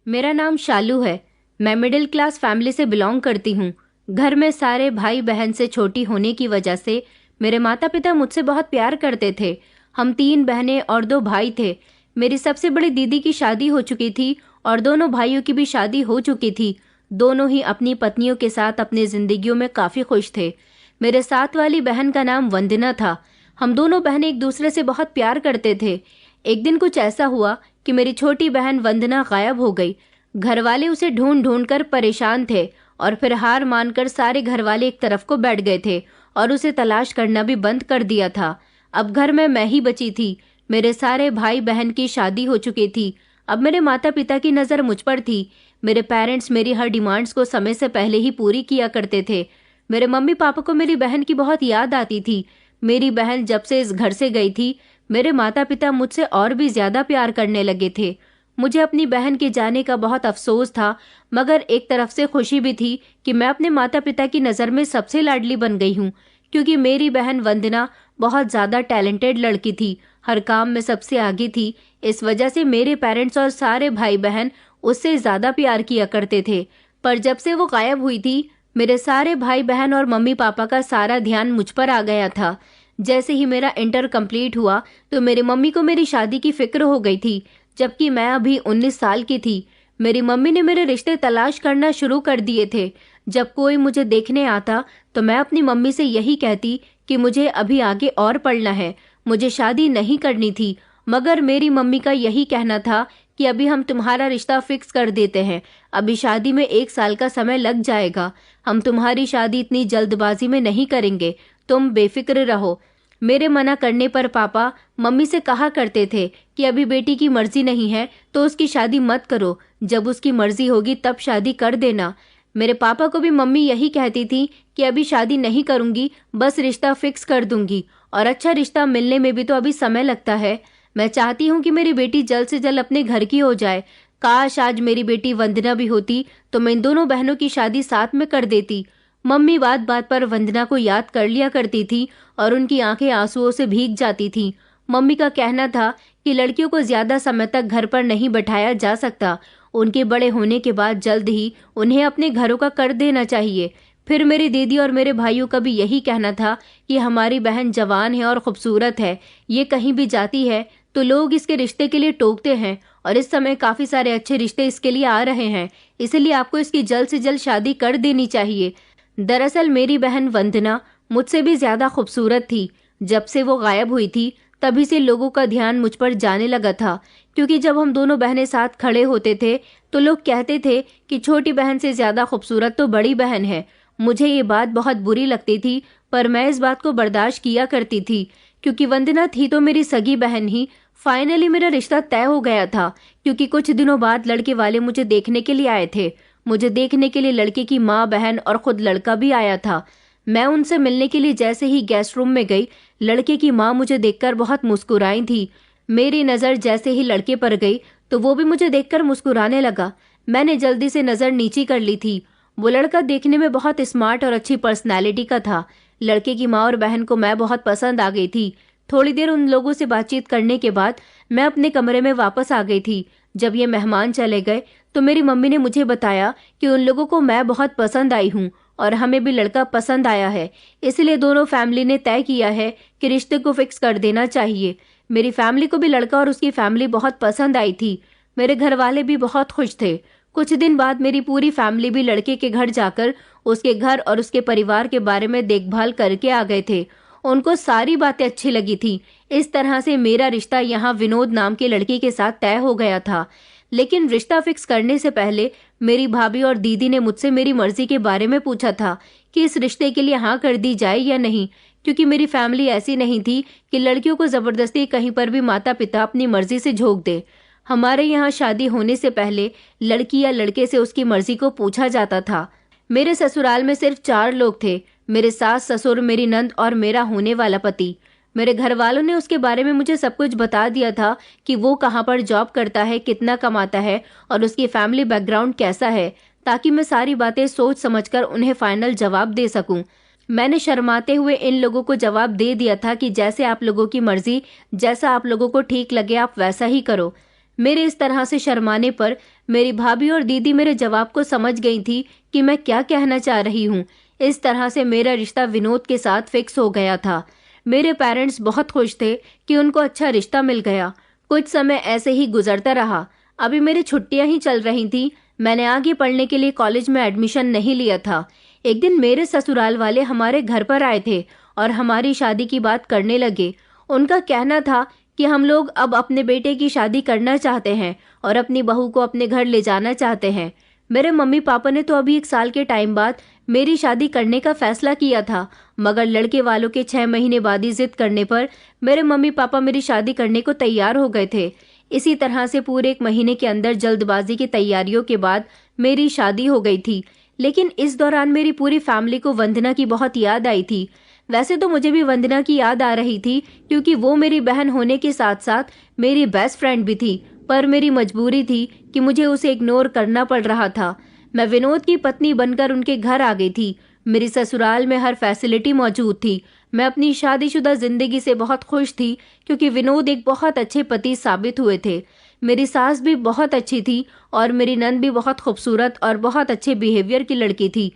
मेरा नाम शालू है। मैं मिडिल क्लास फैमिली से बिलोंग करती हूँ। घर में सारे भाई बहन से छोटी होने की वजह से मेरे माता पिता मुझसे बहुत प्यार करते थे। हम 3 बहनें और 2 भाई थे। मेरी सबसे बड़ी दीदी की शादी हो चुकी थी और दोनों भाइयों की भी शादी हो चुकी थी। दोनों ही अपनी पत्नियों के साथ अपनी जिंदगियों में काफी खुश थे। मेरे साथ वाली बहन का नाम वंदना था। हम दोनों बहनें एक दूसरे से बहुत प्यार करते थे। एक दिन कुछ ऐसा हुआ कि मेरी छोटी बहन वंदना गायब हो गई। घर वाले उसे ढूंढ ढूंढ कर परेशान थे और फिर हार मानकर सारे घर वाले एक तरफ को बैठ गए थे और उसे तलाश करना भी बंद कर दिया था। अब घर में मैं ही बची थी। मेरे सारे भाई बहन की शादी हो चुकी थी। अब मेरे माता पिता की नज़र मुझ पर थी। मेरे पेरेंट्स मेरी हर डिमांड्स को समय से पहले ही पूरी किया करते थे। मेरे मम्मी पापा को मेरी बहन की बहुत याद आती थी। मेरी बहन जब से इस घर से गई थी, मेरे माता पिता मुझसे और भी ज्यादा प्यार करने लगे थे। मुझे अपनी बहन के जाने का बहुत अफसोस था, मगर एक तरफ से खुशी भी थी कि मैं अपने माता पिता की नज़र में सबसे लाडली बन गई हूँ, क्योंकि मेरी बहन वंदना बहुत ज़्यादा टैलेंटेड लड़की थी, हर काम में सबसे आगे थी। इस वजह से मेरे पेरेंट्स और सारे भाई बहन उससे ज़्यादा प्यार किया करते थे। पर जब से वो गायब हुई थी, मेरे सारे भाई बहन और मम्मी पापा का सारा ध्यान मुझ पर आ गया था। जैसे ही मेरा इंटर कंप्लीट हुआ तो मेरी मम्मी को मेरी शादी की फिक्र हो गई थी, जबकि मैं अभी 19 साल की थी। मेरी मम्मी ने मेरे रिश्ते तलाश करना शुरू कर दिए थे। जब कोई मुझे देखने आता तो मैं अपनी मम्मी से यही कहती कि मुझे अभी आगे और पढ़ना है, मुझे शादी नहीं करनी थी। मगर मेरी मम्मी का यही कहना था कि अभी हम तुम्हारा रिश्ता फिक्स कर देते हैं, अभी शादी में 1 साल का समय लग जाएगा, हम तुम्हारी शादी इतनी जल्दबाजी में नहीं करेंगे, तुम बेफिक्र रहो। मेरे मना करने पर पापा मम्मी से कहा करते थे कि अभी बेटी की मर्जी नहीं है तो उसकी शादी मत करो, जब उसकी मर्जी होगी तब शादी कर देना। मेरे पापा को भी मम्मी यही कहती थी कि अभी शादी नहीं करूंगी, बस रिश्ता फिक्स कर दूंगी, और अच्छा रिश्ता मिलने में भी तो अभी समय लगता है। मैं चाहती हूँ कि मेरी बेटी जल्द से जल्द अपने घर की हो जाए। काश आज मेरी बेटी वंदना भी होती तो मैं इन दोनों बहनों की शादी साथ में कर देती। मम्मी बात बात पर वंदना को याद कर लिया करती थी और उनकी आंखें आंसुओं से भीग जाती थीं। मम्मी का कहना था कि लड़कियों को ज्यादा समय तक घर पर नहीं बैठाया जा सकता, उनके बड़े होने के बाद जल्द ही उन्हें अपने घरों का कर देना चाहिए। फिर मेरी दीदी और मेरे भाइयों का भी यही कहना था कि हमारी बहन जवान है और खूबसूरत है, ये कहीं भी जाती है तो लोग इसके रिश्ते के लिए टोकते हैं, और इस समय काफी सारे अच्छे रिश्ते इसके लिए आ रहे हैं, इसलिए आपको इसकी जल्द से जल्द शादी कर देनी चाहिए। दरअसल मेरी बहन वंदना मुझसे भी ज्यादा खूबसूरत थी। जब से वो गायब हुई थी तभी से लोगों का ध्यान मुझ पर जाने लगा था, क्योंकि जब हम दोनों बहनें साथ खड़े होते थे तो लोग कहते थे कि छोटी बहन से ज्यादा खूबसूरत तो बड़ी बहन है। मुझे ये बात बहुत बुरी लगती थी, पर मैं इस बात को बर्दाश्त किया करती थी, क्योंकि वंदना थी तो मेरी सगी बहन ही। फाइनली मेरा रिश्ता तय हो गया था, क्योंकि कुछ दिनों बाद लड़के वाले मुझे देखने के लिए आए थे। मुझे देखने के लिए लड़के की माँ, बहन और खुद लड़का भी आया था। मैं उनसे मिलने के लिए जैसे ही गेस्ट रूम में गई, लड़के की माँ मुझे देखकर बहुत मुस्कुराई थी। मेरी नज़र जैसे ही लड़के पर गई तो वो भी मुझे देखकर मुस्कुराने लगा। मैंने जल्दी से नज़र नीची कर ली थी। वो लड़का देखने में बहुत स्मार्ट और अच्छी पर्सनैलिटी का था। लड़के की माँ और बहन को मैं बहुत पसंद आ गई थी। थोड़ी देर उन लोगों से बातचीत करने के बाद मैं अपने कमरे में वापस आ गई थी। जब ये मेहमान चले गए तो मेरी मम्मी ने मुझे बताया कि उन लोगों को मैं बहुत पसंद आई हूँ और हमें भी लड़का पसंद आया है, इसलिए दोनों फैमिली ने तय किया है कि रिश्ते को फिक्स कर देना चाहिए। मेरी फैमिली को भी लड़का और उसकी फैमिली बहुत पसंद आई थी। मेरे घर वाले भी बहुत खुश थे। कुछ दिन बाद मेरी पूरी फैमिली भी लड़के के घर जाकर उसके घर और उसके परिवार के बारे में देखभाल करके आ गए थे। उनको सारी बातें अच्छी लगी थी। इस तरह से मेरा रिश्ता यहाँ विनोद नाम के लड़के के साथ तय हो गया था। लेकिन रिश्ता फिक्स करने से पहले मेरी भाभी और दीदी ने मुझसे मेरी मर्जी के बारे में पूछा था कि इस रिश्ते के लिए हाँ कर दी जाए या नहीं, क्योंकि मेरी फैमिली ऐसी नहीं थी कि लड़कियों को जबरदस्ती कहीं पर भी माता पिता अपनी मर्जी से झोंक दे। हमारे यहाँ शादी होने से पहले लड़की या लड़के से उसकी मर्जी को पूछा जाता था। मेरे ससुराल में सिर्फ 4 लोग थे, मेरे सास ससुर, मेरी नंद और मेरा होने वाला पति। मेरे घर वालों ने उसके बारे में मुझे सब कुछ बता दिया था कि वो कहाँ पर जॉब करता है, कितना कमाता है और उसकी फैमिली बैकग्राउंड कैसा है, ताकि मैं सारी बातें सोच समझकर उन्हें फाइनल जवाब दे सकूं। मैंने शर्माते हुए इन लोगों को जवाब दे दिया था कि जैसे आप लोगों की मर्जी, जैसा आप लोगों को ठीक लगे आप वैसा ही करो। मेरे इस तरह से शर्माने पर मेरी भाभी और दीदी मेरे जवाब को समझ गई थी कि मैं क्या कहना चाह रही हूँ। इस तरह से मेरा रिश्ता विनोद के साथ फिक्स हो गया था। मेरे पेरेंट्स बहुत खुश थे कि उनको अच्छा रिश्ता मिल गया। कुछ समय ऐसे ही गुजरता रहा। अभी मेरी छुट्टियां ही चल रही थी। मैंने आगे पढ़ने के लिए कॉलेज में एडमिशन नहीं लिया था। एक दिन मेरे ससुराल वाले हमारे घर पर आए थे और हमारी शादी की बात करने लगे। उनका कहना था कि हम लोग अब अपने बेटे की शादी करना चाहते हैं और अपनी बहू को अपने घर ले जाना चाहते हैं। मेरे मम्मी पापा ने तो अभी 1 साल के टाइम बाद मेरी शादी करने का फैसला किया था, मगर लड़के वालों के 6 महीने बाद ही जिद करने पर मेरे मम्मी पापा मेरी शादी करने को तैयार हो गए थे। इसी तरह से पूरे 1 महीने के अंदर जल्दबाजी की तैयारियों के बाद मेरी शादी हो गई थी। लेकिन इस दौरान मेरी पूरी फैमिली को वंदना की बहुत याद आई थी। वैसे तो मुझे भी वंदना की याद आ रही थी, क्योंकि वो मेरी बहन होने के साथ साथ मेरी बेस्ट फ्रेंड भी थी, पर मेरी मजबूरी थी कि मुझे उसे इग्नोर करना पड़ रहा था। मैं विनोद की पत्नी बनकर उनके घर आ गई थी। मेरी ससुराल में हर फैसिलिटी मौजूद थी। मैं अपनी शादीशुदा जिंदगी से बहुत खुश थी, क्योंकि विनोद एक बहुत अच्छे पति साबित हुए थे। मेरी सास भी बहुत अच्छी थी और मेरी नंद भी बहुत खूबसूरत और बहुत अच्छे बिहेवियर की लड़की थी।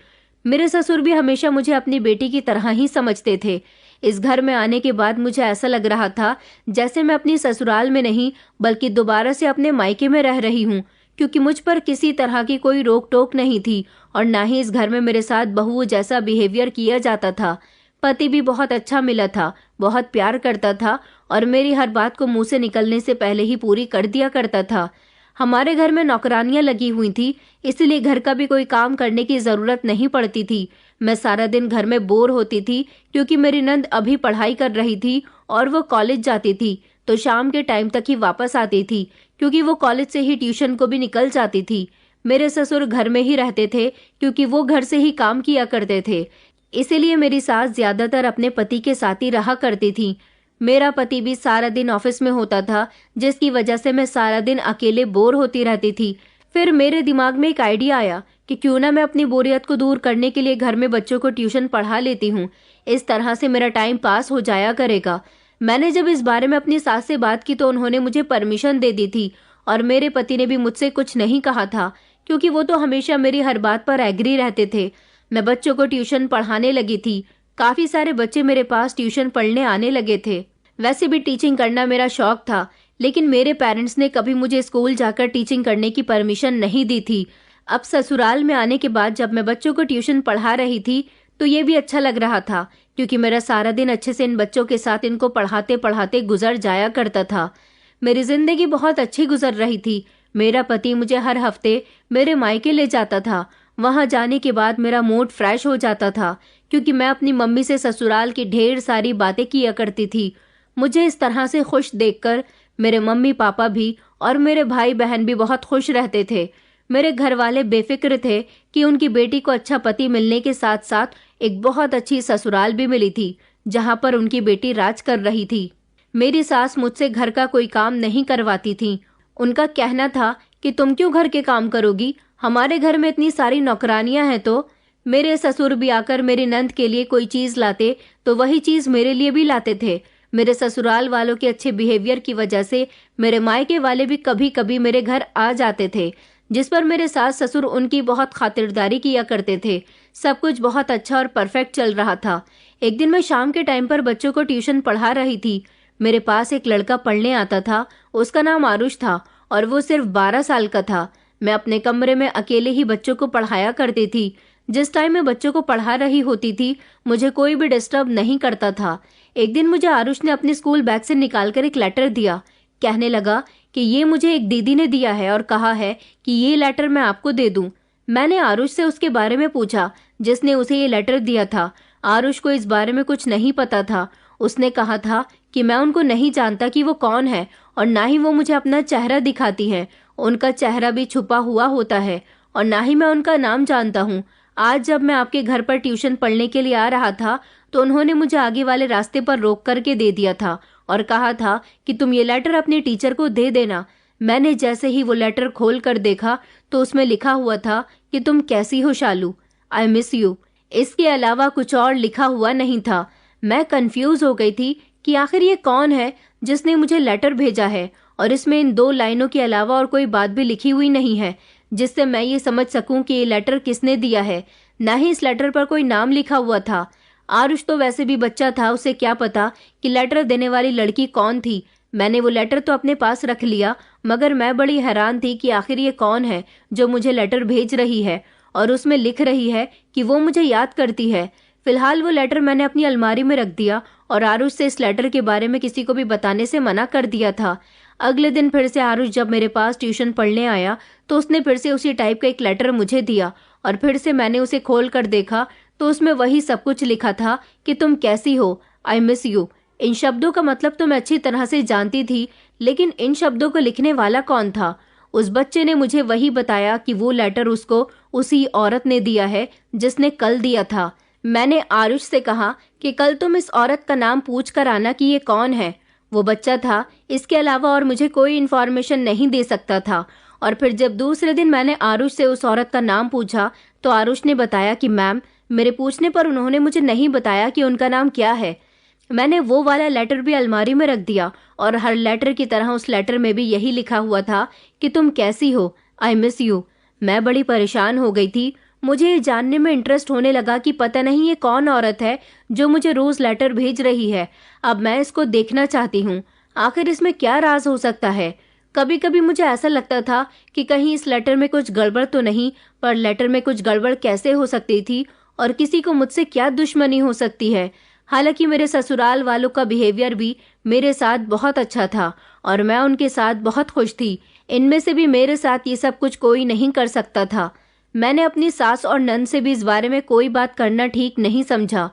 मेरे ससुर भी हमेशा मुझे अपनी बेटी की तरह ही समझते थे। इस घर में आने के बाद मुझे ऐसा लग रहा था जैसे मैं अपनी ससुराल में नहीं बल्कि दोबारा से अपने मायके में रह रही हूँ, क्योंकि मुझ पर किसी तरह की कोई रोक टोक नहीं थी और ना ही इस घर में मेरे साथ बहू जैसा बिहेवियर किया जाता था। पति भी बहुत अच्छा मिला था, बहुत प्यार करता था और मेरी हर बात को मुंह से निकलने से पहले ही पूरी कर दिया करता था। हमारे घर में नौकरानियां लगी हुई थी, इसलिए घर का भी कोई काम करने की जरूरत नहीं पड़ती थी। मैं सारा दिन घर में बोर होती थी, क्योंकि मेरी नंद अभी पढ़ाई कर रही थी और वो कॉलेज जाती थी, तो शाम के टाइम तक ही वापस आती थी, क्योंकि वो कॉलेज से ही ट्यूशन को भी निकल जाती थी। मेरे ससुर घर में ही रहते थे, क्योंकि वो घर से ही काम किया करते थे। इसीलिए मेरी सास ज्यादातर अपने पति के साथ ही रहा करती थी। मेरा पति भी सारा दिन ऑफिस में होता था, जिसकी वजह से मैं सारा दिन अकेले बोर होती रहती थी। फिर मेरे दिमाग में एक आइडिया आया कि क्यों ना मैं अपनी बोरियत को दूर करने के लिए घर में बच्चों को ट्यूशन पढ़ा लेती हूँ। इस तरह से मेरा टाइम पास हो जाया करेगा। मैंने जब इस बारे में अपनी सास से बात की तो उन्होंने मुझे परमिशन दे दी थी और मेरे पति ने भी मुझसे कुछ नहीं कहा था, क्योंकि वो तो हमेशा मेरी हर बात पर एग्री रहते थे। मैं बच्चों को ट्यूशन पढ़ाने लगी थी। काफी सारे बच्चे मेरे पास ट्यूशन पढ़ने आने लगे थे। वैसे भी टीचिंग करना मेरा शौक था, लेकिन मेरे पेरेंट्स ने कभी मुझे स्कूल जाकर टीचिंग करने की परमिशन नहीं दी थी। अब ससुराल में आने के बाद जब मैं बच्चों को ट्यूशन पढ़ा रही थी तो ये भी अच्छा लग रहा था, क्योंकि मेरा सारा दिन अच्छे से इन बच्चों के साथ इनको पढ़ाते पढ़ाते गुजर जाया करता था। मेरी जिंदगी बहुत अच्छी गुजर रही थी। मेरा पति मुझे हर हफ्ते मेरे मायके ले जाता था। वहां जाने के बाद मेरा मूड फ्रेश हो जाता था, क्योंकि मैं अपनी मम्मी से ससुराल की ढेर सारी बातें किया करती थी। मुझे इस तरह से खुश देखकर मेरे मम्मी पापा भी और मेरे भाई बहन भी बहुत खुश रहते थे। मेरे घर वाले बेफिक्र थे कि उनकी बेटी को अच्छा पति मिलने के साथ साथ एक बहुत अच्छी ससुराल भी मिली थी, जहां पर उनकी बेटी राज कर रही थी। मेरी सास मुझसे घर का कोई काम नहीं करवाती थी। उनका कहना था कि तुम क्यों घर के काम करोगी, हमारे घर में इतनी सारी नौकरानियां हैं। तो मेरे ससुर भी आकर मेरी नंद के लिए कोई चीज लाते तो वही चीज मेरे लिए भी लाते थे। मेरे ससुराल वालों के अच्छे बिहेवियर की वजह से मेरे मायके वाले भी कभी कभी मेरे घर आ जाते थे, जिस पर मेरे सास ससुर उनकी बहुत खातिरदारी किया करते थे। सब कुछ बहुत अच्छा और परफेक्ट चल रहा था। एक दिन मैं शाम के टाइम पर बच्चों को ट्यूशन पढ़ा रही थी। मेरे पास एक लड़का पढ़ने आता था। उसका नाम आरुष था और वो सिर्फ 12 साल का था। मैं अपने कमरे में अकेले ही बच्चों को पढ़ाया करती थी। जिस टाइम मैं बच्चों को पढ़ा रही होती थी मुझे कोई भी डिस्टर्ब नहीं करता था। एक दिन मुझे आरुष ने अपने स्कूल बैग से निकालकर एक लेटर दिया। कहने लगा कि ये मुझे एक दीदी ने दिया है और कहा है कि ये लेटर मैं आपको दे दूं। मैंने आरुष से उसके बारे में पूछा जिसने उसे ये लेटर दिया था। आरुष को इस बारे में कुछ नहीं पता था। उसने कहा था कि मैं उनको नहीं जानता कि वो कौन है और ना ही वो मुझे अपना चेहरा दिखाती है। उनका चेहरा भी छुपा हुआ होता है और ना ही मैं उनका नाम जानता हूँ। आज जब मैं आपके घर पर ट्यूशन पढ़ने के लिए आ रहा था तो उन्होंने मुझे आगे वाले रास्ते पर रोक करके दे दिया था और कहा था कि तुम ये लेटर अपने टीचर को दे देना। मैंने जैसे ही वो लेटर खोल कर देखा तो उसमें लिखा हुआ था कि तुम कैसी हो शालू, आई मिस यू। इसके अलावा कुछ और लिखा हुआ नहीं था। मैं कंफ्यूज हो गई थी कि आखिर ये कौन है जिसने मुझे लेटर भेजा है और इसमें इन 2 लाइनों के अलावा और कोई बात भी लिखी हुई नहीं है जिससे मैं ये समझ सकूं कि ये लेटर किसने दिया है। ना ही इस लेटर पर कोई नाम लिखा हुआ था। आरुष तो वैसे भी बच्चा था, उसे क्या पता कि लेटर देने वाली लड़की कौन थी। मैंने वो लेटर तो अपने पास रख लिया, मगर मैं बड़ी हैरान थी कि आखिर ये कौन है जो मुझे लेटर भेज रही है और उसमें लिख रही है कि वो मुझे याद करती है। फिलहाल वो लेटर मैंने अपनी अलमारी में रख दिया और आरुष से इस लेटर के बारे में किसी को भी बताने से मना कर दिया था। अगले दिन फिर से आरुष जब मेरे पास ट्यूशन पढ़ने आया तो उसने फिर से उसी टाइप का एक लेटर मुझे दिया और फिर से मैंने उसे खोल कर देखा तो उसमें वही सब कुछ लिखा था कि तुम कैसी हो, आई मिस यू। इन शब्दों का मतलब तो मैं अच्छी तरह से जानती थी, लेकिन इन शब्दों को लिखने वाला कौन था? उस बच्चे ने मुझे वही बताया कि वो लेटर उसको उसी औरत ने दिया है जिसने कल दिया था। मैंने आरुष से कहा कि कल तुम इस औरत का नाम पूछ कर आना कि ये कौन है। वो बच्चा था, इसके अलावा और मुझे कोई इन्फॉर्मेशन नहीं दे सकता था। और फिर जब दूसरे दिन मैंने आरुष से उस औरत का नाम पूछा तो आरुष ने बताया कि मैम, मेरे पूछने पर उन्होंने मुझे नहीं बताया कि उनका नाम क्या है। मैंने वो वाला लेटर भी अलमारी में रख दिया और हर लेटर की तरह उस लेटर में भी यही लिखा हुआ था कि तुम कैसी हो, आई मिस यू। मैं बड़ी परेशान हो गई थी। मुझे ये जानने में इंटरेस्ट होने लगा कि पता नहीं ये कौन औरत है जो मुझे रोज लेटर भेज रही है। अब मैं इसको देखना चाहती हूँ, आखिर इसमें क्या राज हो सकता है। कभी कभी मुझे ऐसा लगता था कि कहीं इस लेटर में कुछ गड़बड़ तो नहीं, पर लेटर में कुछ गड़बड़ कैसे हो सकती थी और किसी को मुझसे क्या दुश्मनी हो सकती है। हालांकि मेरे ससुराल वालों का बिहेवियर भी मेरे साथ बहुत अच्छा था और मैं उनके साथ बहुत खुश थी। इनमें से भी मेरे साथ ये सब कुछ कोई नहीं कर सकता था। मैंने अपनी सास और नंद से भी इस बारे में कोई बात करना ठीक नहीं समझा।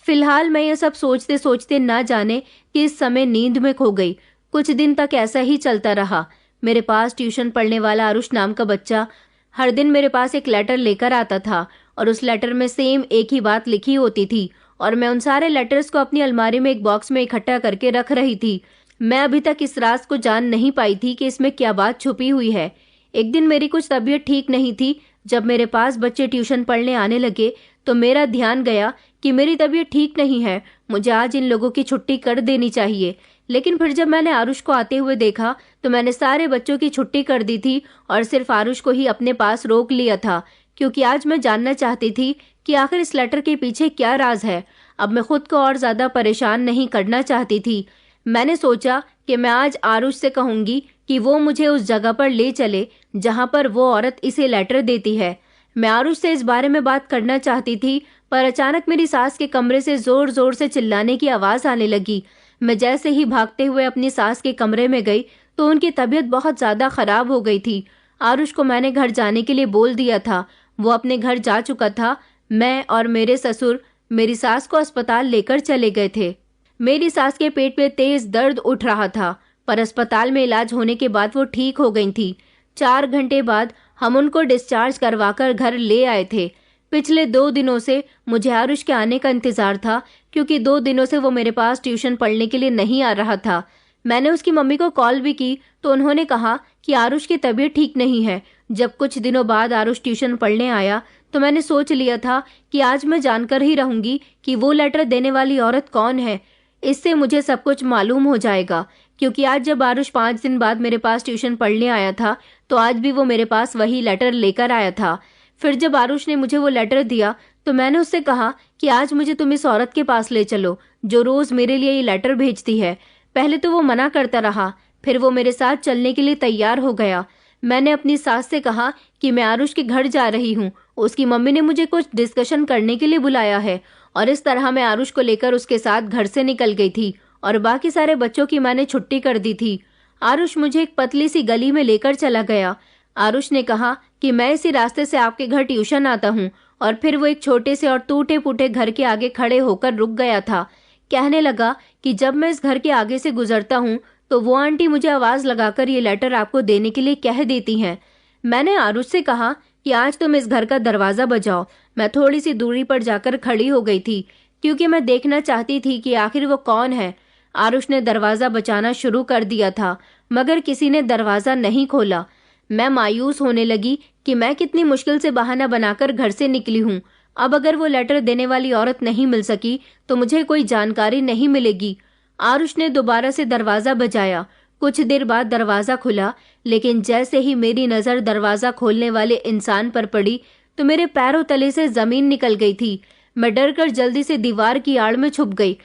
फिलहाल मैं ये सब सोचते सोचते ना जाने कि इस समय नींद में खो गई। कुछ दिन तक ऐसा ही चलता रहा। मेरे पास ट्यूशन पढ़ने वाला आरुष नाम का बच्चा हर दिन मेरे पास एक लेटर लेकर आता था और उस लेटर में सेम एक ही बात लिखी होती थी और मैं उन सारे लेटर्स को अपनी अलमारी में एक बॉक्स में इकट्ठा करके रख रही थी। मैं अभी तक इस राज को जान नहीं पाई थी कि इसमें क्या बात छुपी हुई है। एक दिन मेरी कुछ तबीयत ठीक नहीं थी। जब मेरे पास बच्चे ट्यूशन पढ़ने आने लगे तो मेरा ध्यान गया कि मेरी तबीयत ठीक नहीं है, मुझे आज इन लोगों की छुट्टी कर देनी चाहिए। लेकिन फिर जब मैंने आरुष को आते हुए देखा तो मैंने सारे बच्चों की छुट्टी कर दी थी और सिर्फ आरुष को ही अपने पास रोक लिया था, क्योंकि आज मैं जानना चाहती थी कि आखिर इस लेटर के पीछे क्या राज है। अब मैं खुद को और ज्यादा परेशान नहीं करना चाहती थी। मैंने सोचा कि मैं आज आरुष से कहूंगी कि वो मुझे उस जगह पर ले चले जहां पर वो औरत इसे लेटर देती है। मैं आरुष से इस बारे में बात करना चाहती थी, पर अचानक मेरी सास के कमरे से जोर जोर से चिल्लाने की आवाज आने लगी। मैं जैसे ही भागते हुए अपनी सास के कमरे में गई तो उनकी तबीयत बहुत ज्यादा खराब हो गई थी। आरुष को मैंने घर जाने के लिए बोल दिया था, वो अपने घर जा चुका था। मैं और मेरे ससुर मेरी सास को अस्पताल लेकर चले गए थे। मेरी सास के पेट में तेज दर्द उठ रहा था, पर अस्पताल में इलाज होने के बाद वो ठीक हो गई थी। 4 घंटे बाद हम उनको डिस्चार्ज करवाकर घर ले आए थे। पिछले 2 दिनों से मुझे आरुष के आने का इंतजार था, क्योंकि 2 दिनों से वो मेरे पास ट्यूशन पढ़ने के लिए नहीं आ रहा था। मैंने उसकी मम्मी को कॉल भी की तो उन्होंने कहा कि आरुष की तबीयत ठीक नहीं है। जब कुछ दिनों बाद आरुष ट्यूशन पढ़ने आया तो मैंने सोच लिया था कि आज मैं जानकर ही रहूंगी कि वो लेटर देने वाली औरत कौन है। इससे मुझे सब कुछ मालूम हो जाएगा, क्योंकि आज जब आरुष 5 दिन बाद मेरे पास ट्यूशन पढ़ने आया था तो आज भी वो मेरे पास वही लेटर लेकर आया था। फिर जब आरुष ने मुझे वो लेटर दिया तो मैंने उससे कहा कि आज मुझे तुम इस औरत के पास ले चलो जो रोज मेरे लिए ये लेटर भेजती है। पहले तो वो मना करता रहा, फिर वो मेरे साथ चलने के लिए तैयार हो गया। मैंने अपनी सास से कहा कि मैं आरुष के घर जा रही हूँ, उसकी मम्मी ने मुझे कुछ डिस्कशन करने के लिए बुलाया है। और इस तरह मैं आरुष को लेकर उसके साथ घर से निकल गई थी और बाकी सारे बच्चों की मैंने छुट्टी कर दी थी। आरुष मुझे एक पतली सी गली में लेकर चला गया। आरुष ने कहा कि मैं इसी रास्ते से आपके घर ट्यूशन आता हूँ, और फिर वो एक छोटे से और टूटे फूटे घर के आगे खड़े होकर रुक गया था। कहने लगा कि जब मैं इस घर के आगे से गुजरता हूँ तो वो आंटी मुझे आवाज लगाकर ये लेटर आपको देने के लिए कह देती हैं। मैंने आरुष से कहा कि आज तुम इस घर का दरवाजा बजाओ। मैं थोड़ी सी दूरी पर जाकर खड़ी हो गई थी, क्योंकि मैं देखना चाहती थी कि आखिर वो कौन है। आरुष ने दरवाजा बजाना शुरू कर दिया था, मगर किसी ने दरवाजा नहीं खोला। मैं मायूस होने लगी कि मैं कितनी मुश्किल से बहाना बनाकर घर से निकली हूँ। अब अगर वो लेटर देने वाली औरत नहीं मिल सकी तो मुझे कोई जानकारी नहीं मिलेगी। आरुष ने दोबारा से दरवाजा बजाया। कुछ देर बाद दरवाज़ा खुला, लेकिन जैसे ही मेरी नज़र दरवाज़ा खोलने वाले इंसान पर पड़ी तो मेरे पैरों तले से ज़मीन निकल गई थी। मैं डर कर जल्दी से दीवार की आड़ में छुप गई,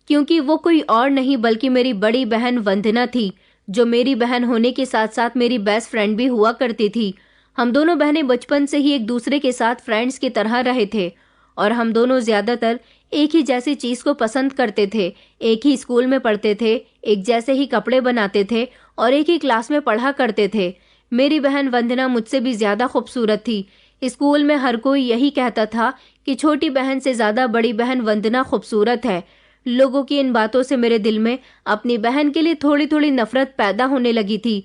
क्योंकि वो कोई और नहीं बल्कि मेरी बड़ी बहन वंदना थी, जो मेरी बहन होने के साथ साथ मेरी बेस्ट फ्रेंड भी हुआ करती थी। हम दोनों बहनें बचपन से ही एक दूसरे के साथ फ्रेंड्स की तरह रहे थे और हम दोनों ज़्यादातर एक ही जैसी चीज़ को पसंद करते थे, एक ही स्कूल में पढ़ते थे, एक जैसे ही कपड़े बनाते थे और एक ही क्लास में पढ़ा करते थे। मेरी बहन वंदना मुझसे भी ज़्यादा खूबसूरत थी। स्कूल में हर कोई यही कहता था कि छोटी बहन से ज़्यादा बड़ी बहन वंदना खूबसूरत है। लोगों की इन बातों से मेरे दिल में अपनी बहन के लिए थोड़ी थोड़ी नफरत पैदा होने लगी थी,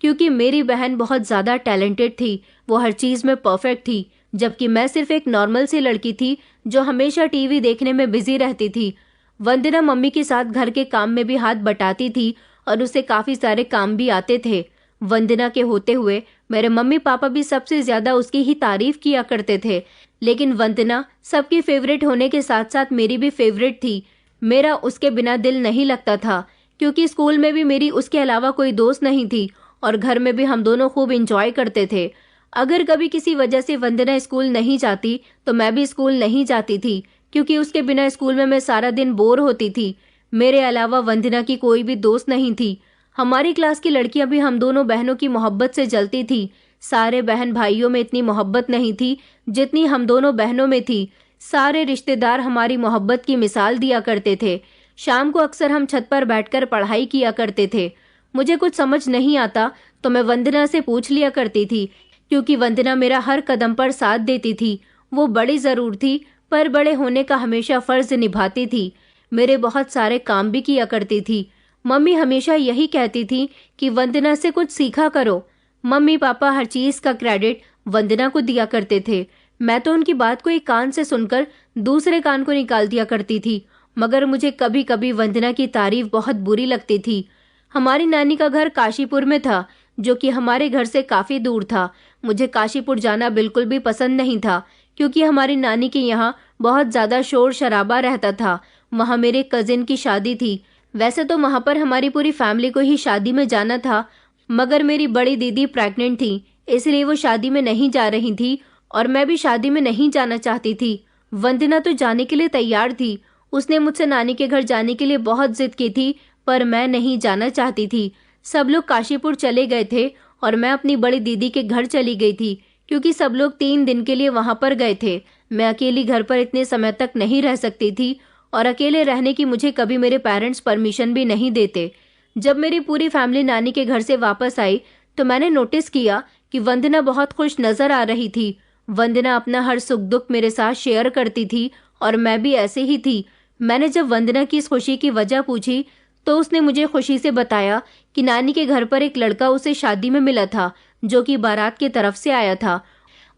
क्योंकि मेरी बहन बहुत ज़्यादा टैलेंटेड थी। वो हर चीज़ में परफेक्ट थी, जबकि मैं सिर्फ एक नॉर्मल सी लड़की थी जो हमेशा टीवी देखने में बिजी रहती थी। वंदना मम्मी के साथ घर के काम में भी हाथ बटाती थी और उसे काफ़ी सारे काम भी आते थे। वंदना के होते हुए मेरे मम्मी पापा भी सबसे ज़्यादा उसकी ही तारीफ किया करते थे, लेकिन वंदना सबकी फेवरेट होने के साथ साथ मेरी भी फेवरेट थी। मेरा उसके बिना दिल नहीं लगता था, क्योंकि स्कूल में भी मेरी उसके अलावा कोई दोस्त नहीं थी और घर में भी हम दोनों खूब इंजॉय करते थे। अगर कभी किसी वजह से वंदना स्कूल नहीं जाती तो मैं भी स्कूल नहीं जाती थी, क्योंकि उसके बिना स्कूल में मैं सारा दिन बोर होती थी। मेरे अलावा वंदना की कोई भी दोस्त नहीं थी। हमारी क्लास की लड़कियां भी हम दोनों बहनों की मोहब्बत से जलती थी। सारे बहन भाइयों में इतनी मोहब्बत नहीं थी जितनी हम दोनों बहनों में थी। सारे रिश्तेदार हमारी मोहब्बत की मिसाल दिया करते थे। शाम को अक्सर हम छत पर बैठकर पढ़ाई किया करते थे। मुझे कुछ समझ नहीं आता तो मैं वंदना से पूछ लिया करती थी, क्योंकि वंदना मेरा हर कदम पर साथ देती थी। वो बड़ी ज़रूर थी, पर बड़े होने का हमेशा फ़र्ज निभाती थी। मेरे बहुत सारे काम भी किया करती थी। मम्मी हमेशा यही कहती थी कि वंदना से कुछ सीखा करो। मम्मी पापा हर चीज़ का क्रेडिट वंदना को दिया करते थे। मैं तो उनकी बात को एक कान से सुनकर दूसरे कान को निकाल दिया करती थी, मगर मुझे कभी कभी वंदना की तारीफ बहुत बुरी लगती थी। हमारी नानी का घर काशीपुर में था, जो कि हमारे घर से काफ़ी दूर था। मुझे काशीपुर जाना बिल्कुल भी पसंद नहीं था, क्योंकि हमारी नानी के यहाँ बहुत ज़्यादा शोर शराबा रहता था। वहाँ मेरे कजिन की शादी थी। वैसे तो वहाँ पर हमारी पूरी फैमिली को ही शादी में जाना था, मगर मेरी बड़ी दीदी प्रेग्नेंट थी, इसलिए वो शादी में नहीं जा रही थी और मैं भी शादी में नहीं जाना चाहती थी। वंदना तो जाने के लिए तैयार थी। उसने मुझसे नानी के घर जाने के लिए बहुत जिद की थी, पर मैं नहीं जाना चाहती थी। सब लोग काशीपुर चले गए थे और मैं अपनी बड़ी दीदी के घर चली गई थी, क्योंकि सब लोग 3 दिन के लिए वहां पर गए थे। मैं अकेली घर पर इतने समय तक नहीं रह सकती थी और अकेले रहने की मुझे कभी मेरे पेरेंट्स परमिशन भी नहीं देते। जब मेरी पूरी फैमिली नानी के घर से वापस आई तो मैंने नोटिस किया कि वंदना बहुत खुश नजर आ रही थी। वंदना अपना हर सुख दुख मेरे साथ शेयर करती थी और मैं भी ऐसे ही थी। मैंने जब वंदना की इस खुशी की वजह पूछी तो उसने मुझे खुशी से बताया कि नानी के घर पर एक लड़का उसे शादी में मिला था, जो कि बारात की तरफ से आया था।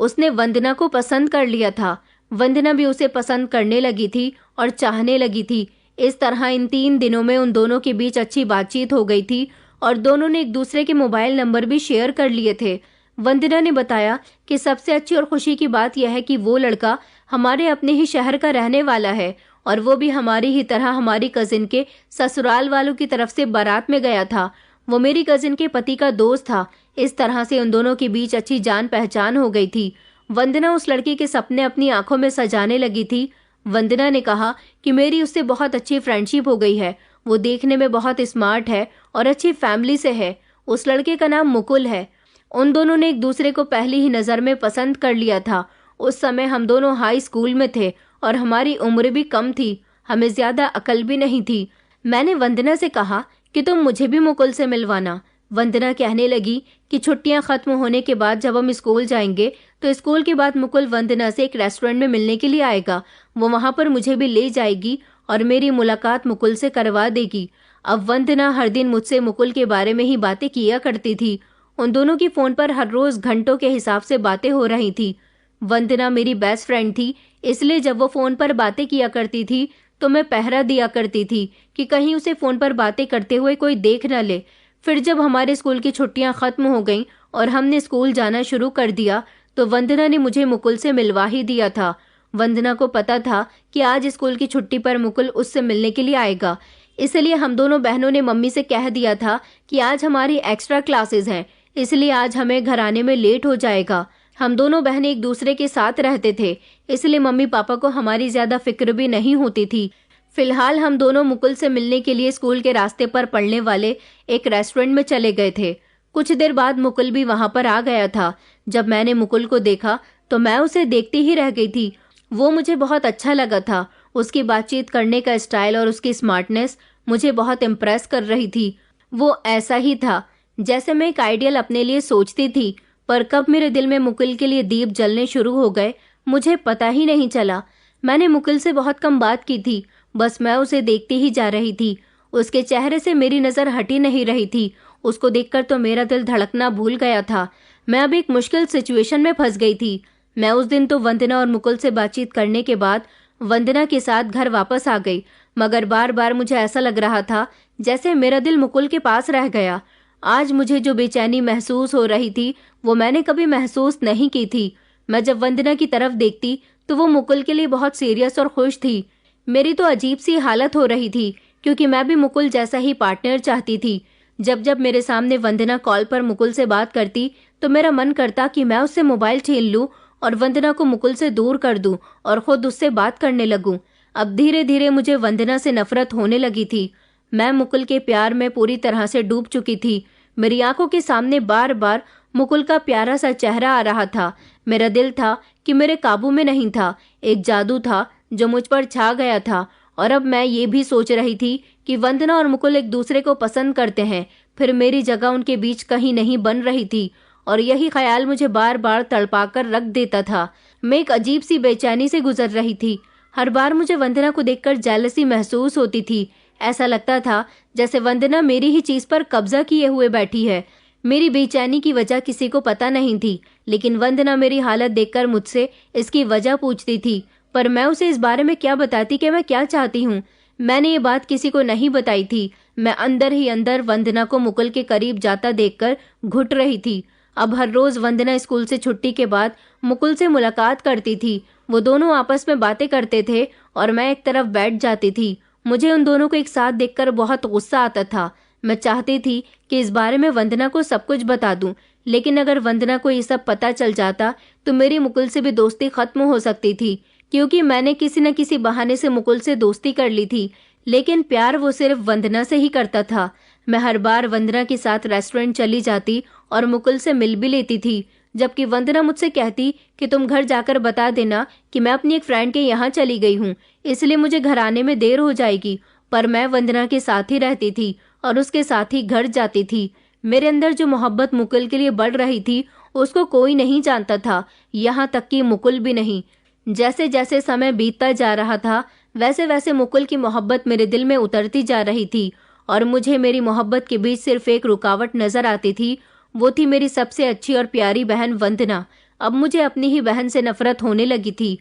उसने वंदना को पसंद कर लिया था। वंदना भी उसे पसंद करने लगी थी और चाहने लगी थी। इस तरह इन 3 दिनों में उन दोनों के बीच अच्छी बातचीत हो गई थी और दोनों ने एक दूसरे के मोबाइल नंबर भी शेयर कर लिए थे। वंदना ने बताया कि सबसे अच्छी और खुशी की बात यह है कि वो लड़का हमारे अपने ही शहर का रहने वाला है और वो भी हमारी ही तरह हमारी कजिन के ससुराल वालों की तरफ से बारात में गया था। वो मेरी कजिन के पति का दोस्त था। इस तरह से उन दोनों के बीच अच्छी जान पहचान हो गई थी। वंदना उस लड़के के सपने अपनी आंखों में सजाने लगी थी। वंदना ने कहा कि मेरी उससे बहुत अच्छी फ्रेंडशिप हो गई है। वो देखने में बहुत स्मार्ट है और अच्छी फैमिली से है। उस लड़के का नाम मुकुल है। उन दोनों ने एक दूसरे को पहली ही नज़र में पसंद कर लिया था। उस समय हम दोनों हाई स्कूल में थे और हमारी उम्र भी कम थी। हमें ज़्यादा अकल भी नहीं थी। मैंने वंदना से कहा कि तुम मुझे भी मुकुल से मिलवाना। वंदना कहने लगी कि छुट्टियां खत्म होने के बाद जब हम स्कूल जाएंगे तो स्कूल के बाद मुकुल वंदना से एक रेस्टोरेंट में मिलने के लिए आएगा। वो वहां पर मुझे भी ले जाएगी और मेरी मुलाकात मुकुल से करवा देगी। अब वंदना हर दिन मुझसे मुकुल के बारे में ही बातें किया करती थी। उन दोनों की फ़ोन पर हर रोज़ घंटों के हिसाब से बातें हो रही थी। वंदना मेरी बेस्ट फ्रेंड थी, इसलिए जब वो फ़ोन पर बातें किया करती थी तो मैं पहरा दिया करती थी कि कहीं उसे फ़ोन पर बातें करते हुए कोई देख न ले। फिर जब हमारे स्कूल की छुट्टियां खत्म हो गईं और हमने स्कूल जाना शुरू कर दिया तो वंदना ने मुझे मुकुल से मिलवा ही दिया था। वंदना को पता था कि आज स्कूल की छुट्टी पर मुकुल उससे मिलने के लिए आएगा, इसलिए हम दोनों बहनों ने मम्मी से कह दिया था कि आज हमारी एक्स्ट्रा क्लासेस हैं, इसलिए आज हमें घर आने में लेट हो जाएगा। हम दोनों बहनें एक दूसरे के साथ रहते थे, इसलिए मम्मी पापा को हमारी ज्यादा फिक्र भी नहीं होती थी। फिलहाल हम दोनों मुकुल से मिलने के लिए स्कूल के रास्ते पर पड़ने वाले एक रेस्टोरेंट में चले गए थे। कुछ देर बाद मुकुल भी वहां पर आ गया था। जब मैंने मुकुल को देखा तो मैं उसे देखती ही रह गई थी। वो मुझे बहुत अच्छा लगा था। उसकी बातचीत करने का स्टाइल और उसकी स्मार्टनेस मुझे बहुत इम्प्रेस कर रही थी। वो ऐसा ही था जैसे मैं एक आइडियल अपने लिए सोचती थी, पर कब मेरे दिल में मुकुल के लिए दीप जलने शुरू हो गए मुझे पता ही नहीं चला। मैंने मुकुल से बहुत कम बात की थी, बस मैं उसे देखती ही जा रही थी। उसके चेहरे से मेरी नजर हटी नहीं रही थी। उसको देखकर तो मेरा दिल धड़कना भूल गया था। मैं अब एक मुश्किल सिचुएशन में फंस गई थी। मैं उस दिन तो वंदना और मुकुल से बातचीत करने के बाद वंदना के साथ घर वापस आ गई, मगर बार बार मुझे ऐसा लग रहा था जैसे मेरा दिल मुकुल के पास रह गया। आज मुझे जो बेचैनी महसूस हो रही थी वो मैंने कभी महसूस नहीं की थी। मैं जब वंदना की तरफ देखती तो वो मुकुल के लिए बहुत सीरियस और खुश थी। मेरी तो अजीब सी हालत हो रही थी, क्योंकि मैं भी मुकुल जैसा ही पार्टनर चाहती थी। जब जब मेरे सामने वंदना कॉल पर मुकुल से बात करती तो मेरा मन करता कि मैं उससे मोबाइल छीन लूं और वंदना को मुकुल से दूर कर दूं और खुद उससे बात करने लगूं। अब धीरे धीरे मुझे वंदना से नफरत होने लगी थी। मैं मुकुल के प्यार में पूरी तरह से डूब चुकी थी। मेरी आंखों के सामने बार बार मुकुल का प्यारा सा चेहरा आ रहा था। मेरा दिल था कि मेरे काबू में नहीं था। एक जादू था जो मुझ पर छा गया था। और अब मैं ये भी सोच रही थी कि वंदना और मुकुल एक दूसरे को पसंद करते हैं, फिर मेरी जगह उनके बीच कहीं नहीं बन रही थी, और यही ख्याल मुझे बार बार तड़पाकर रख देता था। मैं एक अजीब सी बेचैनी से गुजर रही थी। हर बार मुझे वंदना को देखकर जेलसी महसूस होती थी। ऐसा लगता था जैसे वंदना मेरी ही चीज पर कब्जा किए हुए बैठी है। मेरी बेचैनी की वजह किसी को पता नहीं थी, लेकिन वंदना मेरी हालत देखकर मुझसे इसकी वजह पूछती थी, पर मैं उसे इस बारे में क्या बताती कि मैं क्या चाहती हूँ। मैंने ये बात किसी को नहीं बताई थी। मैं अंदर ही अंदर वंदना को मुकुल के करीब जाता देखकर घुट रही थी। अब हर रोज वंदना स्कूल से छुट्टी के बाद मुकुल से मुलाकात करती थी। वो दोनों आपस में बातें करते थे और मैं एक तरफ बैठ जाती थी। मुझे उन दोनों को एक साथ देखकर बहुत गुस्सा आता था। मैं चाहती थी कि इस बारे में वंदना को सब कुछ बता दूं, लेकिन अगर वंदना को ये सब पता चल जाता तो मेरी मुकुल से भी दोस्ती खत्म हो सकती थी, क्योंकि मैंने किसी न किसी बहाने से मुकुल से दोस्ती कर ली थी। लेकिन प्यार वो सिर्फ वंदना से ही करता था। मैं हर बार वंदना के साथ रेस्टोरेंट चली जाती और मुकुल से मिल भी लेती थी, जबकि वंदना मुझसे कहती कि तुम घर जाकर बता देना कि मैं अपनी एक फ्रेंड के यहाँ चली गई हूँ, इसलिए मुझे घर आने में देर हो जाएगी। पर मैं वंदना के साथ ही रहती थी और उसके साथ ही घर जाती थी। मेरे अंदर जो मोहब्बत मुकुल के लिए बढ़ रही थी उसको कोई नहीं जानता था, यहाँ तक कि मुकुल भी नहीं। जैसे जैसे समय बीतता जा रहा था वैसे वैसे मुकुल की मोहब्बत मेरे दिल में उतरती जा रही थी, और मुझे मेरी मोहब्बत के बीच सिर्फ एक रुकावट नजर आती थी। वो थी मेरी सबसे अच्छी और प्यारी बहन वंदना। अब मुझे अपनी ही बहन से नफरत होने लगी थी।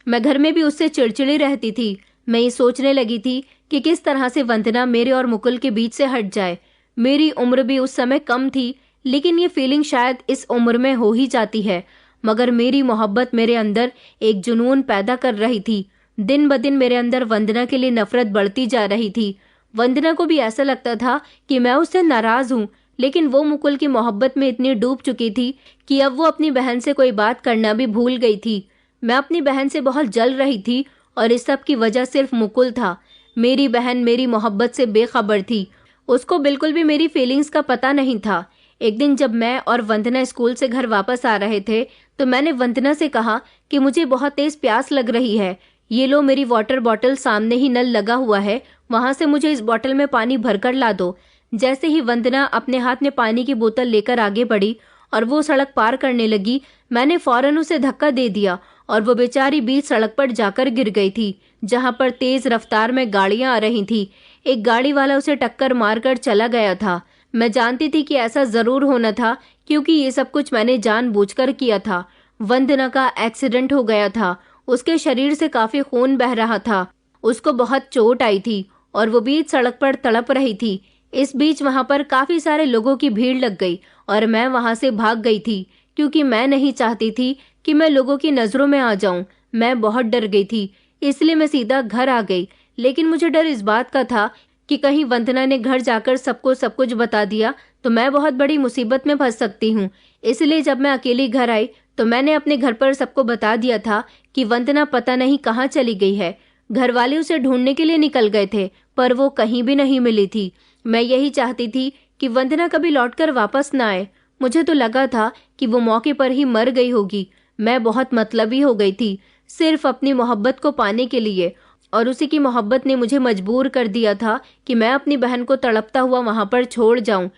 मैं घर में भी उससे चिड़चिड़ी रहती थी। मैं ये सोचने लगी थी कि किस तरह से वंदना मेरे और मुकुल के बीच से हट जाए। मेरी उम्र भी उस समय कम थी, लेकिन ये फीलिंग शायद इस उम्र में हो ही जाती है। मगर मेरी मोहब्बत मेरे अंदर एक जुनून पैदा कर रही थी। दिन ब दिन मेरे अंदर वंदना के लिए नफरत बढ़ती जा रही थी। वंदना को भी ऐसा लगता था कि मैं उससे नाराज हूँ, लेकिन वो मुकुल की मोहब्बत में इतनी डूब चुकी थी कि अब वो अपनी बहन से कोई बात करना भी भूल गई थी। मैं अपनी बहन से बहुत जल रही थी और इस सब की वजह सिर्फ मुकुल था। मेरी बहन मेरी मोहब्बत से बेखबर थी। उसको बिल्कुल भी मेरी फीलिंग्स का पता नहीं था। एक दिन जब मैं और वंदना स्कूल से घर वापस आ रहे थे तो मैंने वंदना से कहा कि मुझे बहुत तेज प्यास लग रही है। ये लो, मेरी वाटर बॉटल सामने ही नल लगा हुआ है, वहां से मुझे इस बॉटल में पानी भरकर ला दो। जैसे ही वंदना अपने हाथ में पानी की बोतल लेकर आगे बढ़ी और वो सड़क पार करने लगी, मैंने फौरन उसे धक्का दे दिया और वो बेचारी बीच सड़क पर जाकर गिर गई थी, जहां पर तेज रफ्तार में गाड़ियां आ रही थी। एक गाड़ी वाला उसे टक्कर मारकर चला गया था। मैं जानती थी कि ऐसा जरूर होना था, क्योंकि ये सब कुछ मैंने जानबूझकर किया था। वंदना का एक्सीडेंट हो गया था। उसके शरीर से काफी खून बह रहा था। उसको बहुत चोट आई थी और वो बीच सड़क पर तड़प रही थी। इस बीच वहां पर काफी सारे लोगों की भीड़ लग गई और मैं वहां से भाग गई थी, क्योंकि मैं नहीं चाहती थी कि मैं लोगों की नजरों में आ जाऊं। मैं बहुत डर गई थी, इसलिए मैं सीधा घर आ गई। लेकिन मुझे डर इस बात का था कि कहीं वंदना ने घर जाकर सबको सब कुछ बता दिया तो मैं बहुत बड़ी मुसीबत में फंस सकती हूँ। इसलिए जब मैं अकेली घर आई तो मैंने अपने घर पर सबको बता दिया था कि वंदना पता नहीं कहाँ चली गई है। घर वाले उसे ढूंढने के लिए निकल गए थे, पर वो कहीं भी नहीं मिली थी। मैं यही चाहती थी कि वंदना कभी लौटकर वापस न आए। मुझे तो लगा था कि वो मौके पर ही मर गई होगी। मैं बहुत मतलबी हो गई थी, सिर्फ अपनी मोहब्बत को पाने के लिए, और उसी की मोहब्बत ने मुझे मजबूर कर दिया था कि मैं अपनी बहन को तड़पता हुआ वहां पर छोड़ जाऊं।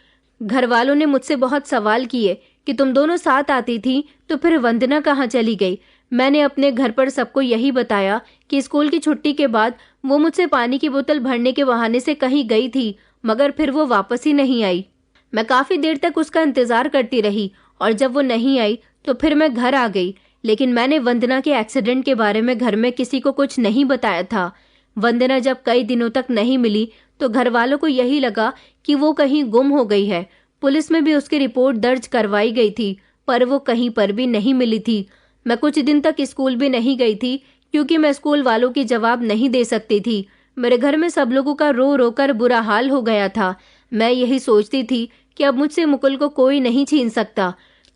घर वालों ने मुझसे बहुत सवाल किए कि तुम दोनों साथ आती थी तो फिर वंदना कहाँ चली गई। मैंने अपने घर पर सबको यही बताया कि स्कूल की छुट्टी के बाद वो मुझसे पानी की बोतल भरने के बहाने से कहीं गई थी, मगर फिर वो वापस ही नहीं आई। मैं काफी देर तक उसका इंतजार करती रही और जब वो नहीं आई तो फिर मैं घर आ गई। लेकिन मैंने वंदना के एक्सीडेंट के बारे में घर में किसी को कुछ नहीं बताया था। वंदना जब कई दिनों तक नहीं मिली तो घर वालों को यही लगा कि वो कहीं गुम हो गई है। पुलिस में भी उसकी रिपोर्ट दर्ज करवाई गई थी, पर वो कहीं पर भी नहीं मिली थी। मैं कुछ दिन तक स्कूल भी नहीं गई थी क्योंकि मैं स्कूल वालों की जवाब नहीं दे सकती थी। मेरे घर में सब लोगों का रो रो कर बुरा हाल हो गया था। मैं यही सोचती थी कि अब मुझसे मुकुल को कोई नहीं छीन सकता।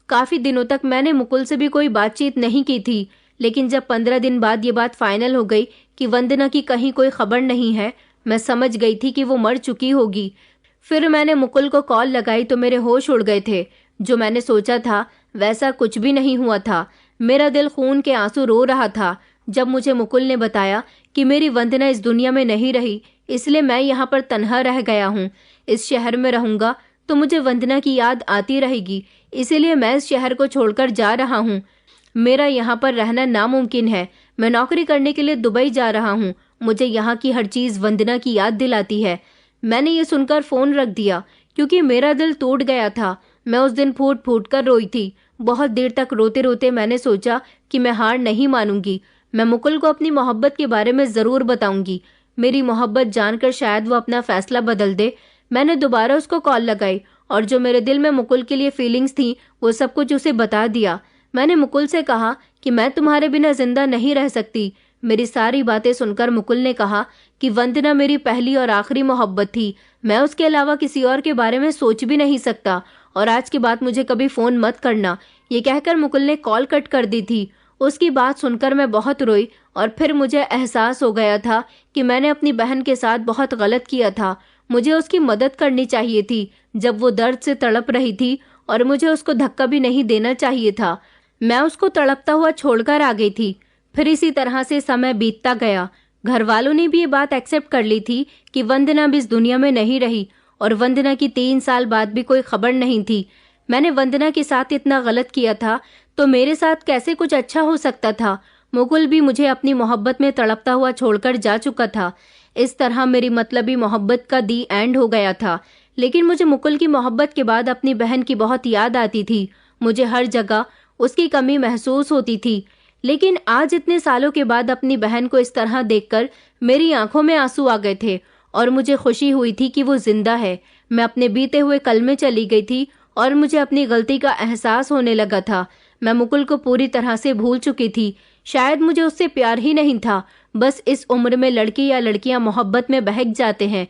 काफी दिनों तक मैंने मुकुल से भी कोई बातचीत नहीं की थी, लेकिन जब 15 दिन बाद ये बात फाइनल हो गई कि वंदना की कहीं कोई खबर नहीं है, मैं समझ गई थी कि वो मर चुकी होगी। फिर मैंने मुकुल को कॉल लगाई तो मेरे होश उड़ गए थे। जो मैंने सोचा था वैसा कुछ भी नहीं हुआ था। मेरा दिल खून के आंसू रो रहा था जब मुझे मुकुल ने बताया कि मेरी वंदना इस दुनिया में नहीं रही, इसलिए मैं यहाँ पर तन्हा रह गया हूँ। इस शहर में रहूंगा तो मुझे वंदना की याद आती रहेगी, इसीलिए मैं इस शहर को छोड़कर जा रहा हूँ। मेरा यहाँ पर रहना नामुमकिन है। मैं नौकरी करने के लिए दुबई जा रहा हूँ। मुझे यहाँ की हर चीज वंदना की याद दिलाती है। मैंने ये सुनकर फोन रख दिया क्योंकि मेरा दिल टूट गया था। मैं उस दिन फूट फूट कर रोई थी। बहुत देर तक रोते रोते मैंने सोचा कि मैं हार नहीं मानूंगी। मैं मुकुल को अपनी मोहब्बत के बारे में जरूर बताऊंगी। मेरी मोहब्बत जानकर शायद वो अपना फैसला बदल दे। मैंने दोबारा उसको कॉल लगाई और जो मेरे दिल में मुकुल के लिए फीलिंग्स थी वो सब कुछ उसे बता दिया। मैंने मुकुल से कहा कि मैं तुम्हारे बिना जिंदा नहीं रह सकती। मेरी सारी बातें सुनकर मुकुल ने कहा कि वंदना मेरी पहली और आखिरी मोहब्बत थी। मैं उसके अलावा किसी और के बारे में सोच भी नहीं सकता और आज के बाद मुझे कभी फोन मत करना। ये कहकर मुकुल ने कॉल कट कर दी थी। उसकी बात सुनकर मैं बहुत रोई और फिर मुझे एहसास हो गया था कि मैंने अपनी बहन के साथ बहुत गलत किया था। मुझे उसकी मदद करनी चाहिए थी जब वो दर्द से तड़प रही थी और मुझे उसको धक्का भी नहीं देना चाहिए था। मैं उसको तड़पता हुआ छोड़कर आ गई थी। फिर इसी तरह से समय बीतता गया। घर वालों ने भी ये बात एक्सेप्ट कर ली थी कि वंदना भी इस दुनिया में नहीं रही और वंदना की 3 साल बाद भी कोई खबर नहीं थी। मैंने वंदना के साथ इतना गलत किया था तो मेरे साथ कैसे कुछ अच्छा हो सकता था। मुकुल भी मुझे अपनी मोहब्बत में तड़पता हुआ छोड़कर जा चुका था। इस तरह मेरी मतलबी मोहब्बत का दी एंड हो गया था। लेकिन मुझे मुकुल की मोहब्बत के बाद अपनी बहन की बहुत याद आती थी। मुझे हर जगह उसकी कमी महसूस होती थी। लेकिन आज इतने सालों के बाद अपनी बहन को इस तरह देखकर मेरी आंखों में आंसू आ गए थे और मुझे खुशी हुई थी कि वो जिंदा है। मैं अपने बीते हुए कल में चली गई थी और मुझे अपनी गलती का एहसास होने लगा था। मैं मुकुल को पूरी तरह से भूल चुकी थी। शायद मुझे उससे प्यार ही नहीं था। बस इस उम्र में लड़की या लड़कियां मोहब्बत में बहक जाते हैं।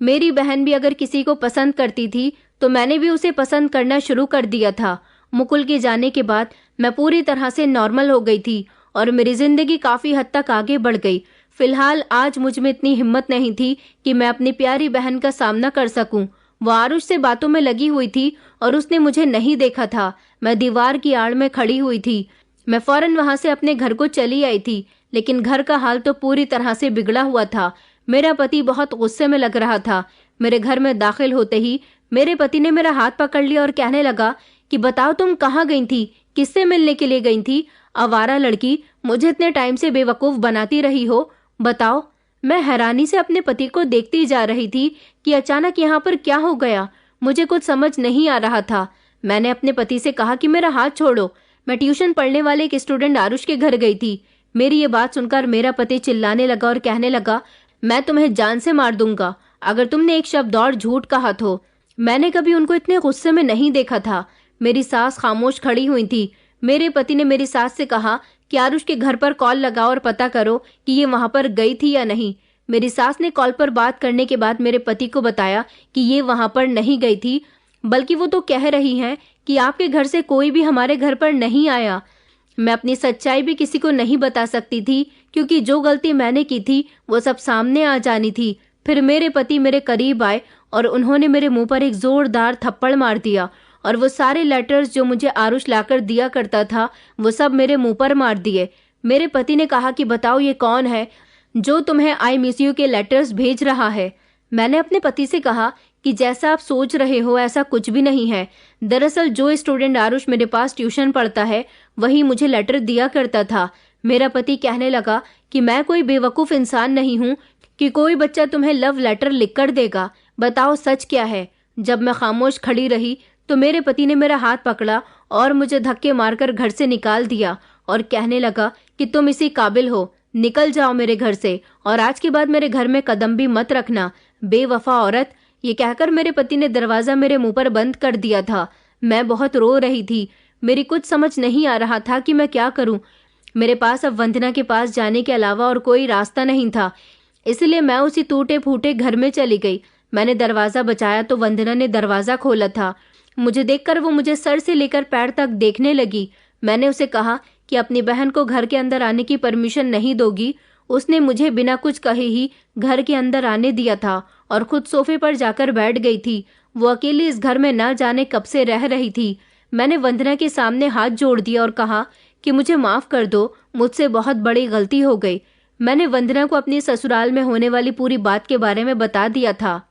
मेरी बहन भी अगर किसी को पसंद करती थी तो मैंने भी उसे पसंद करना शुरू कर दिया था। मुकुल के जाने के बाद मैं पूरी तरह से नॉर्मल हो गई थी और मेरी जिंदगी काफी हद तक आगे बढ़ गई। फिलहाल आज मुझ में इतनी हिम्मत नहीं थी कि मैं अपनी प्यारी बहन का सामना कर सकूं। वो आरुष से बातों में लगी हुई थी और उसने मुझे नहीं देखा था। मैं दीवार की आड़ में खड़ी हुई थी। मैं फौरन वहां से अपने घर को चली आई थी, लेकिन घर का हाल तो पूरी तरह से बिगड़ा हुआ था। मेरा पति बहुत गुस्से में लग रहा था। मेरे घर में दाखिल होते ही मेरे पति ने मेरा हाथ पकड़ लिया और कहने लगा कि बताओ तुम कहाँ गई थी, किससे मिलने के लिए गई थी? आवारा लड़की, मुझे इतने टाइम से बेवकूफ बनाती रही हो। बताओ। मैं हैरानी से अपने पति को देखती जा रही थी कि अचानक यहाँ पर क्या हो गया। मुझे कुछ समझ नहीं आ रहा था। मैंने अपने पति से कहा कि मेरा हाथ छोड़ो। मैं ट्यूशन पढ़ने वाले एक स्टूडेंट आरुष के घर गई थी। मेरी ये बात सुनकर मेरा पति चिल्लाने लगा और कहने लगा, मैं तुम्हें जान से मार दूंगा अगर तुमने एक शब्द और झूठ कहा तो। मैंने कभी उनको इतने गुस्से में नहीं देखा था। मेरी सास खामोश खड़ी हुई थी। मेरे पति ने मेरी सास से कहा कि आरुष के घर पर कॉल लगाओ और पता करो कि ये वहां पर गई थी या नहीं। मेरी सास ने कॉल पर बात करने के बाद मेरे पति को बताया कि ये वहां पर नहीं गई थी, बल्कि वो तो कह रही हैं कि आपके घर से कोई भी हमारे घर पर नहीं आया। मैं अपनी सच्चाई भी किसी को नहीं बता सकती थी, क्योंकि जो गलती मैंने की थी वो सब सामने आ जानी थी। फिर मेरे पति मेरे करीब आए और उन्होंने मेरे मुंह पर एक जोरदार थप्पड़ मार दिया और वो सारे लेटर्स जो मुझे आरुष लाकर दिया करता था वो सब मेरे मुंह पर मार दिए। मेरे पति ने कहा कि बताओ ये कौन है जो तुम्हें आई मिस यू के लेटर्स भेज रहा है। मैंने अपने पति से कहा कि जैसा आप सोच रहे हो ऐसा कुछ भी नहीं है। दरअसल जो स्टूडेंट आरुष मेरे पास ट्यूशन पढ़ता है वही मुझे लेटर दिया करता था। मेरा पति कहने लगा कि मैं कोई बेवकूफ़ इंसान नहीं हूँ कि कोई बच्चा तुम्हें लव लेटर लिख कर देगा। बताओ सच क्या है। जब मैं खामोश खड़ी रही तो मेरे पति ने मेरा हाथ पकड़ा और मुझे धक्के मारकर घर से निकाल दिया और कहने लगा कि तुम इसी काबिल हो, निकल जाओ मेरे घर से और आज के बाद मेरे घर में कदम भी मत रखना, बेवफा औरत। ये कहकर मेरे पति ने दरवाजा मेरे मुंह पर बंद कर दिया था। मैं बहुत रो रही थी। मेरी कुछ समझ नहीं आ रहा था कि मैं क्या करूं। मेरे पास अब वंदना के पास जाने के अलावा और कोई रास्ता नहीं था, इसलिए मैं उसी टूटे फूटे घर में चली गई। मैंने दरवाजा बचाया तो वंदना ने दरवाजा खोला था। मुझे देखकर वो मुझे सर से लेकर पैर तक देखने लगी। मैंने उसे कहा कि अपनी बहन को घर के अंदर आने की परमिशन नहीं दोगी। उसने मुझे बिना कुछ कहे ही घर के अंदर आने दिया था और खुद सोफे पर जाकर बैठ गई थी। वो अकेली इस घर में न जाने कब से रह रही थी। मैंने वंदना के सामने हाथ जोड़ दिया और कहा कि मुझे माफ कर दो, मुझसे बहुत बड़ी गलती हो गई। मैंने वंदना को अपनी ससुराल में होने वाली पूरी बात के बारे में बता दिया था।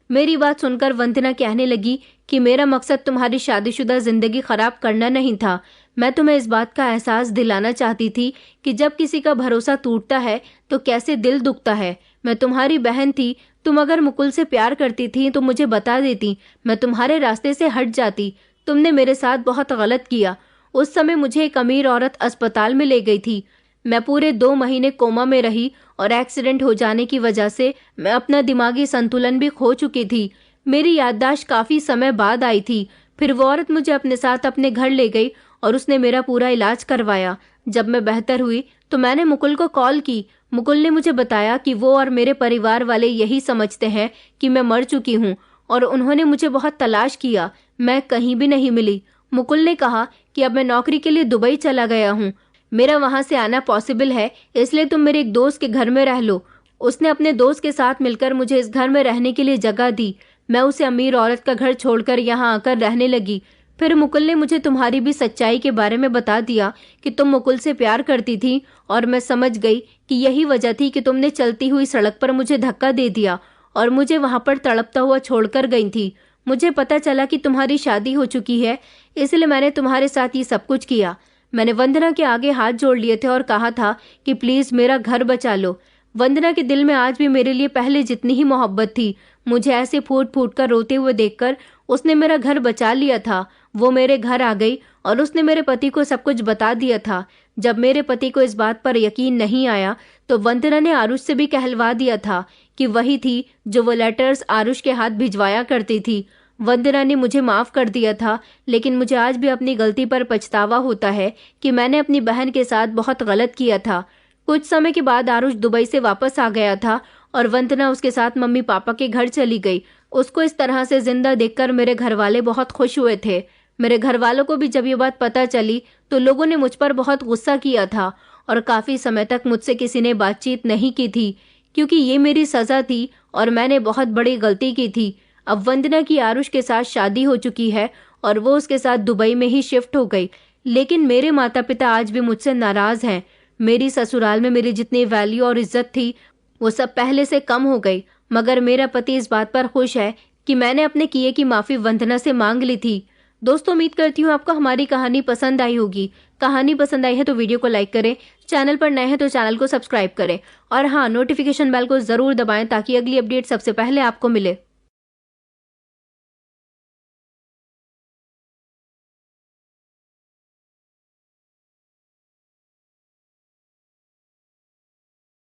मेरी बात सुनकर वंदना कहने लगी कि मेरा मकसद तुम्हारी शादीशुदा जिंदगी खराब करना नहीं था। मैं तुम्हें इस बात का एहसास दिलाना चाहती थी कि जब किसी का भरोसा टूटता है तो कैसे दिल दुखता है। मैं तुम्हारी बहन थी। तुम अगर मुकुल से प्यार करती थी तो मुझे बता देती, मैं तुम्हारे रास्ते से हट जाती। तुमने मेरे साथ बहुत गलत किया। उस समय मुझे एक अमीर औरत अस्पताल में ले गई थी। मैं पूरे 2 महीने कोमा में रही और एक्सीडेंट हो जाने की वजह से मैं अपना दिमागी संतुलन भी खो चुकी थी। मेरी याददाश्त काफी समय बाद आई थी। फिर वो औरत मुझे अपने साथ अपने घर ले गई और उसने मेरा पूरा इलाज करवाया। जब मैं बेहतर हुई तो मैंने मुकुल को कॉल की। मुकुल ने मुझे बताया कि वो और मेरे परिवार वाले यही समझते हैं कि मैं मर चुकी हूँ और उन्होंने मुझे बहुत तलाश किया, मैं कहीं भी नहीं मिली। मुकुल ने कहा कि अब मैं नौकरी के लिए दुबई चला गया हूँ, मेरा वहां से आना पॉसिबल है, इसलिए तुम मेरे एक दोस्त के घर में रह लो। उसने अपने दोस्त के साथ मिलकर मुझे इस घर में रहने के लिए जगह दी। मैं उसे अमीर औरत का घर छोड़कर यहाँ आकर रहने लगी। फिर मुकुल ने मुझे तुम्हारी भी सच्चाई के बारे में बता दिया कि तुम मुकुल से प्यार करती थी और मैं समझ गई कि यही वजह थी कि तुमने चलती हुई सड़क पर मुझे धक्का दे दिया और मुझे वहां पर तड़पता हुआ छोड़कर गई थी। मुझे पता चला कि तुम्हारी शादी हो चुकी है, इसलिए मैंने तुम्हारे साथ ये सब कुछ किया। मैंने वंदना के आगे हाथ जोड़ लिए थे और कहा था कि प्लीज मेरा घर बचा लो। वंदना के दिल में आज भी मेरे लिए पहले जितनी ही मोहब्बत थी। मुझे ऐसे फूट फूट कर रोते हुए देखकर उसने मेरा घर बचा लिया था। वो मेरे घर आ गई और उसने मेरे पति को सब कुछ बता दिया था। जब मेरे पति को इस बात पर यकीन नहीं आया तो वंदना ने आरुष से भी कहलवा दिया था कि वही थी जो वो लेटर्स आरुष के हाथ भिजवाया करती थी। वंदना ने मुझे माफ कर दिया था, लेकिन मुझे आज भी अपनी गलती पर पछतावा होता है कि मैंने अपनी बहन के साथ बहुत गलत किया था। कुछ समय के बाद आरुष दुबई से वापस आ गया था और वंदना उसके साथ मम्मी पापा के घर चली गई। उसको इस तरह से जिंदा देखकर मेरे घर वाले बहुत खुश हुए थे। मेरे घर वालों को भी जब ये बात पता चली तो लोगों ने मुझ पर बहुत गुस्सा किया था और काफी समय तक मुझसे किसी ने बातचीत नहीं की थी, क्योंकि ये मेरी सजा थी और मैंने बहुत बड़ी गलती की थी। अब वंदना की आरुष के साथ शादी हो चुकी है और वो उसके साथ दुबई में ही शिफ्ट हो गई। लेकिन मेरे माता पिता आज भी मुझसे नाराज हैं। मेरी ससुराल में मेरी जितनी वैल्यू और इज्जत थी वो सब पहले से कम हो गई, मगर मेरा पति इस बात पर खुश है कि मैंने अपने किए की माफी वंदना से मांग ली थी। दोस्तों, उम्मीद करती हूँ आपको हमारी कहानी पसंद आई होगी। कहानी पसंद आई है तो वीडियो को लाइक करें, चैनल पर नए हैं तो चैनल को सब्सक्राइब करें और हाँ, नोटिफिकेशन बेल को जरूर दबाएं ताकि अगली अपडेट सबसे पहले आपको मिले।